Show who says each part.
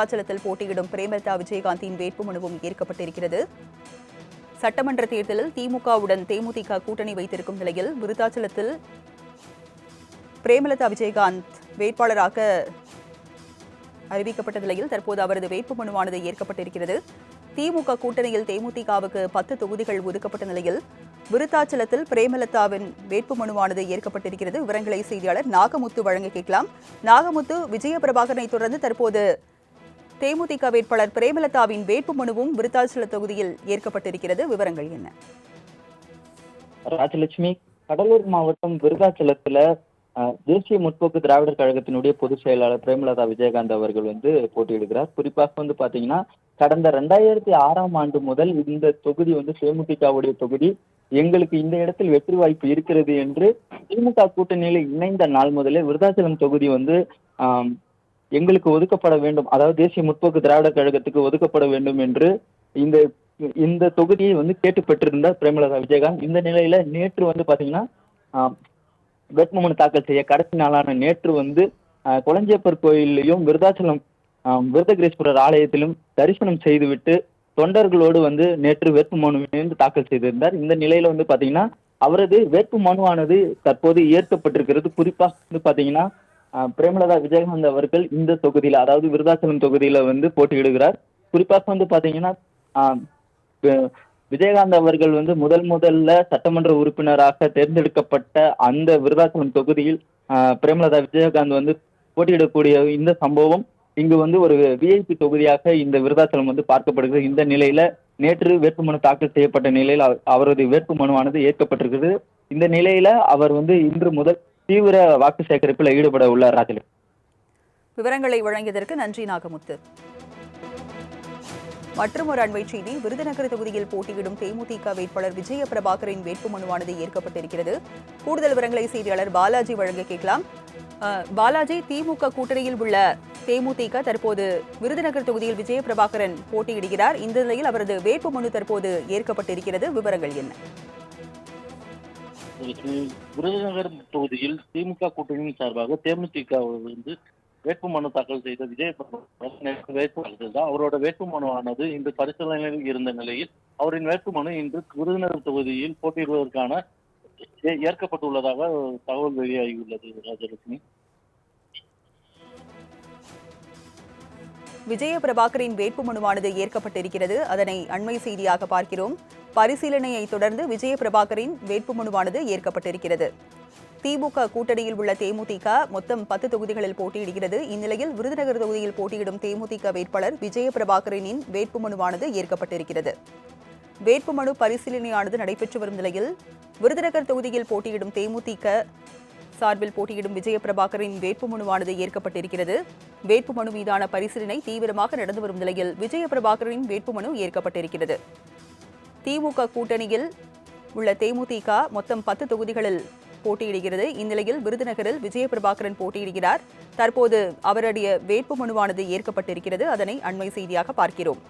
Speaker 1: விருத்தாச்சலத்தில் போட்டியிடும் பிரேமலதா விஜயகாந்தின் வேட்புமனுவும் ஏற்கப்பட்டிருக்கிறது. சட்டமன்ற தேர்தலில் திமுகவுடன் தேமுதிக கூட்டணி வைத்திருக்கும் நிலையில் விருத்தாச்சலத்தில் பிரேமலதா விஜயகாந்த் வேட்பாளராக அறிவிக்கப்பட்ட நிலையில் தற்போது அவரது வேட்புமனுவானது ஏற்கப்பட்டிருக்கிறது. திமுக கூட்டணியில் தேமுதிகவுக்கு 10 தொகுதிகள் ஒதுக்கப்பட்ட நிலையில் விருத்தாச்சலத்தில் பிரேமலதாவின் வேட்புமனுவானது ஏற்கப்பட்டிருக்கிறது. விவரங்களை செய்தியாளர் நாகமுத்து வழங்க கேட்கலாம். நாகமுத்து, விஜயபிரபாகரனை தொடர்ந்து தற்போது தேமுதிக வேட்பாளர் பிரேமலதாவின் வேட்புமனுவும் விருத்தாச்சல தொகுதியில் ஏற்கப்பட்டிருக்கிறது. விவரங்கள் என்ன?
Speaker 2: ராஜலட்சுமி, கடலூர் மாவட்டம் விருத்தாச்சலத்துல தேசிய முற்போக்கு திராவிடர் கழகத்தினுடைய பொதுச் செயலாளர் பிரேமலதா விஜயகாந்த் அவர்கள் போட்டியிடுகிறார். குறிப்பாக பாத்தீங்கன்னா கடந்த 2006ஆம் ஆண்டு முதல் இந்த தொகுதி தேமுதிகவுடைய தொகுதி, எங்களுக்கு இந்த இடத்தில் வெற்றி வாய்ப்பு இருக்கிறது என்று திமுக கூட்டணியில இணைந்த நாள் முதலே விருத்தாச்சலம் தொகுதி எங்களுக்கு ஒதுக்கப்பட வேண்டும், அதாவது தேசிய முற்போக்கு திராவிடர் கழகத்துக்கு ஒதுக்கப்பட வேண்டும் என்று இந்த தொகுதியை கேட்டு பெற்றிருந்தார் பிரேமலதா விஜயகாந்த். இந்த நிலையில நேற்று பாத்தீங்கன்னா வேட்புமனு தாக்கல் செய்ய கடைசி நாளான நேற்று கொளஞ்சியப்பர் கோயிலையும் விருத்தாச்சலம் விருதகிரீஸ்வரர் ஆலயத்திலும் தரிசனம் செய்துவிட்டு தொண்டர்களோடு நேற்று வேட்புமனு தாக்கல் செய்திருந்தார். இந்த நிலையில பாத்தீங்கன்னா அவரது வேட்புமனுவானது தற்போது ஏற்கப்பட்டிருக்கிறது. குறிப்பாக பாத்தீங்கன்னா பிரேமலதா விஜயகாந்த் அவர்கள் இந்த தொகுதியில, அதாவது விருத்தாச்சலம் தொகுதியில போட்டியிடுகிறார். குறிப்பாக பாத்தீங்கன்னா விஜயகாந்த் அவர்கள் முதல்ல சட்டமன்ற உறுப்பினராக தேர்ந்தெடுக்கப்பட்ட அந்த விருத்தாச்சலம் தொகுதியில் பிரேமலதா விஜயகாந்த் போட்டியிடக்கூடிய இந்த சம்பவம் இங்கு ஒரு விஐபி தொகுதியாக இந்த விருத்தாச்சலம் பார்க்கப்படுகிறது. இந்த நிலையில நேற்று வேட்புமனு தாக்கல் செய்யப்பட்ட நிலையில் அவரது வேட்புமனுவானது ஏற்கப்பட்டிருக்கிறது. இந்த நிலையில அவர் இன்று முதல் தீவிர வாக்கு சேகரிப்பில் ஈடுபட உள்ளார். ராஜலட்சுமி,
Speaker 1: விவரங்களை வழங்கியதற்கு நன்றி நாகமுத்து. மற்றும் ஒரு அண்மை செய்தி, விருதுநகர் தொகுதியில் போட்டியிடும் தேமுதிக வேட்பாளர் விஜயபிரபாகரின் வேட்புமனுவானது ஏற்கப்பட்டிருக்கிறது. கூடுதல் விவரங்களை செய்தியாளர் பாலாஜி வழங்க கேட்கலாம். பாலாஜி, திமுக கூட்டணியில் உள்ள தேமுதிக தற்போது விருதுநகர் தொகுதியில் விஜயபிரபாகரன் போட்டியிடுகிறார். இந்த நிலையில் அவரது வேட்புமனு தற்போது ஏற்கப்பட்டிருக்கிறது. விவரங்கள் என்ன?
Speaker 3: விருதுநகர் தொகுதியில் திமுக கூட்டணியின் சார்பாக தேமுதிக வேட்புமனு தாக்கல் செய்த விஜயபிரபாகரன் அவரோட வேட்புமனுவானது இன்று பரிசீலனையில் இருந்த நிலையில் அவரின் வேட்புமனு இன்று விருதுநகர் தொகுதியில் போட்டியிடுவதற்கான ஏற்கப்பட்டுள்ளதாக தகவல் வெளியாகியுள்ளது. ராஜலட்சுமி,
Speaker 1: விஜயபிரபாகரின் வேட்புமனுவானது ஏற்கப்பட்டிருக்கிறது. அதனை அண்மை செய்தியாக பார்க்கிறோம். பரிசீலனையை தொடர்ந்து விஜயபிரபாகரின் வேட்புமனுவானது ஏற்கப்பட்டிருக்கிறது. திமுக கூட்டணியில் உள்ள தேமுதிக மொத்தம் 10 தொகுதிகளில் போட்டியிடுகிறது. இந்நிலையில் விருதுநகர் தொகுதியில் போட்டியிடும் தேமுதிக வேட்பாளர் விஜயபிரபாகரனின் வேட்புமனுவானது ஏற்கப்பட்டிருக்கிறது. வேட்புமனு பரிசீலனையானது நடைபெற்று வரும் நிலையில் விருதுநகர் தொகுதியில் போட்டியிடும் தேமுதிக சார்பில் போட்டியிடும் விஜயபிரபாகரின் வேட்புமனுவானது ஏற்கப்பட்டிருக்கிறது. வேட்புமனு மீதான பரிசீலனை தீவிரமாக நடந்து வரும் நிலையில் விஜயபிரபாகரின் வேட்புமனு ஏற்கப்பட்டிருக்கிறது. திமுக கூட்டணியில் உள்ள தேமுதிக மொத்தம் 10 தொகுதிகளில் போட்டியிடுகிறது. இந்நிலையில் விருதுநகரில் விஜயபிரபாகரன் போட்டியிடுகிறார். தற்போது அவருடைய வேட்புமனுவானது ஏற்கப்பட்டிருக்கிறது. அதனை அண்மை செய்தியாக பார்க்கிறோம்.